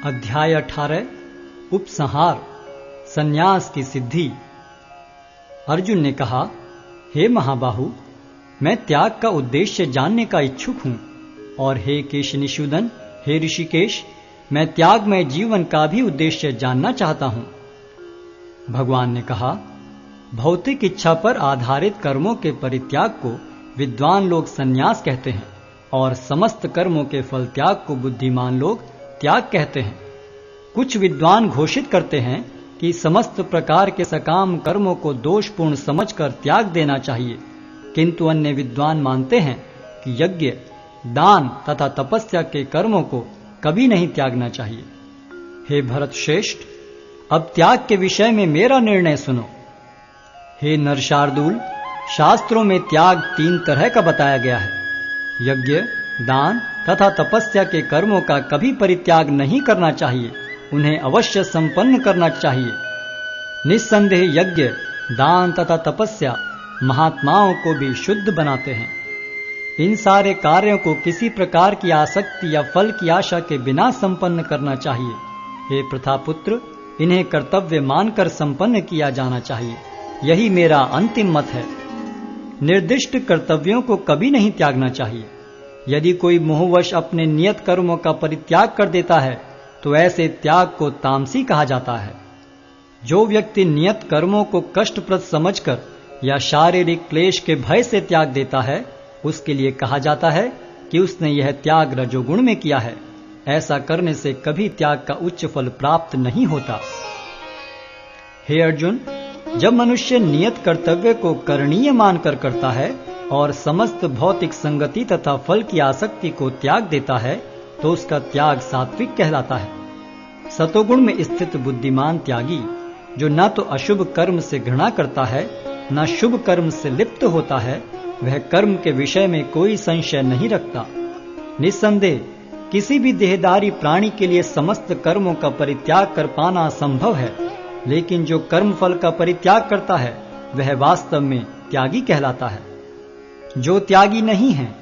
अध्याय 18 उपसंहार संन्यास की सिद्धि। अर्जुन ने कहा, हे महाबाहु, मैं त्याग का उद्देश्य जानने का इच्छुक हूं, और हे केशनिषूदन, हे ऋषिकेश, मैं त्यागमय जीवन का भी उद्देश्य जानना चाहता हूं। भगवान ने कहा, भौतिक इच्छा पर आधारित कर्मों के परित्याग को विद्वान लोग संन्यास कहते हैं, और समस्त कर्मों के फल त्याग को बुद्धिमान लोग त्याग कहते हैं। कुछ विद्वान घोषित करते हैं कि समस्त प्रकार के सकाम कर्मों को दोषपूर्ण समझकर त्याग देना चाहिए, किंतु अन्य विद्वान मानते हैं कि यज्ञ, दान तथा तपस्या के कर्मों को कभी नहीं त्यागना चाहिए। हे भरत श्रेष्ठ, अब त्याग के विषय में मेरा निर्णय सुनो। हे नरशार्दूल, शास्त्रों में त्याग 3 तरह का बताया गया है। यज्ञ, दान तथा तपस्या के कर्मों का कभी परित्याग नहीं करना चाहिए, उन्हें अवश्य संपन्न करना चाहिए। निस्संदेह यज्ञ, दान तथा तपस्या महात्माओं को भी शुद्ध बनाते हैं। इन सारे कार्यों को किसी प्रकार की आसक्ति या फल की आशा के बिना संपन्न करना चाहिए। हे प्रथापुत्र, इन्हें कर्तव्य मानकर संपन्न किया जाना चाहिए। यही मेरा अंतिम मत है। निर्दिष्ट कर्तव्यों को कभी नहीं त्यागना चाहिए। यदि कोई मोहवश अपने नियत कर्मों का परित्याग कर देता है तो ऐसे त्याग को तामसी कहा जाता है। जो व्यक्ति नियत कर्मों को कष्टप्रद समझकर या शारीरिक क्लेश के भय से त्याग देता है, उसके लिए कहा जाता है कि उसने यह त्याग रजोगुण में किया है। ऐसा करने से कभी त्याग का उच्च फल प्राप्त नहीं होता। हे अर्जुन, जब मनुष्य नियत कर्तव्य को करणीय मानकर करता है और समस्त भौतिक संगति तथा फल की आसक्ति को त्याग देता है, तो उसका त्याग सात्विक कहलाता है। सतोगुण में स्थित बुद्धिमान त्यागी, जो न तो अशुभ कर्म से घृणा करता है, न शुभ कर्म से लिप्त होता है, वह कर्म के विषय में कोई संशय नहीं रखता। निस्संदेह किसी भी देहधारी प्राणी के लिए समस्त कर्मों का परित्याग कर पाना असंभव है, लेकिन जो कर्म फल का परित्याग करता है वह वास्तव में त्यागी कहलाता है। जो त्यागी नहीं है,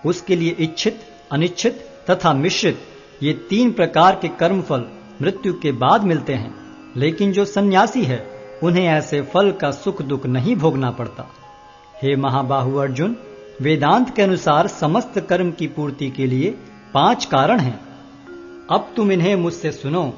उसके लिए इच्छित, अनिच्छित तथा मिश्रित ये 3 प्रकार के कर्मफल मृत्यु के बाद मिलते हैं, लेकिन जो सन्यासी है उन्हें ऐसे फल का सुख दुख नहीं भोगना पड़ता। हे महाबाहु अर्जुन, वेदांत के अनुसार समस्त कर्म की पूर्ति के लिए 5 कारण हैं। अब तुम इन्हें मुझसे सुनो